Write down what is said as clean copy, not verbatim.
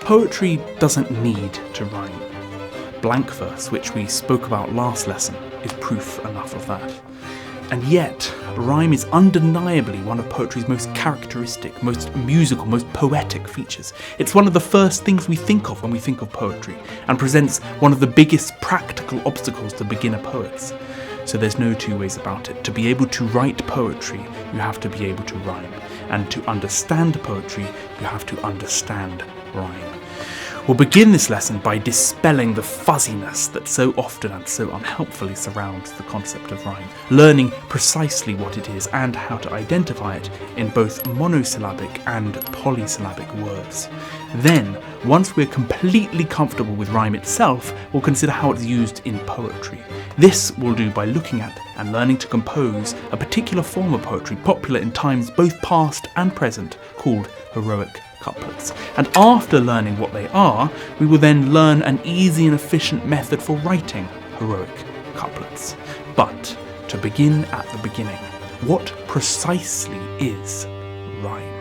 Poetry doesn't need to rhyme. Blank verse, which we spoke about last lesson, is proof enough of that. And yet, rhyme is undeniably one of poetry's most characteristic, most musical, most poetic features. It's one of the first things we think of when we think of poetry, and presents one of the biggest practical obstacles to beginner poets. So there's no two ways about it. To be able to write poetry, you have to be able to rhyme. And to understand poetry, you have to understand rhyme. We'll begin this lesson by dispelling the fuzziness that so often and so unhelpfully surrounds the concept of rhyme, learning precisely what it is and how to identify it in both monosyllabic and polysyllabic words. Then, once we're completely comfortable with rhyme itself, we'll consider how it's used in poetry. This we'll do by looking at and learning to compose a particular form of poetry popular in times both past and present called heroic couplets. And after learning what they are, we will then learn an easy and efficient method for writing heroic couplets. But to begin at the beginning, what precisely is rhyme?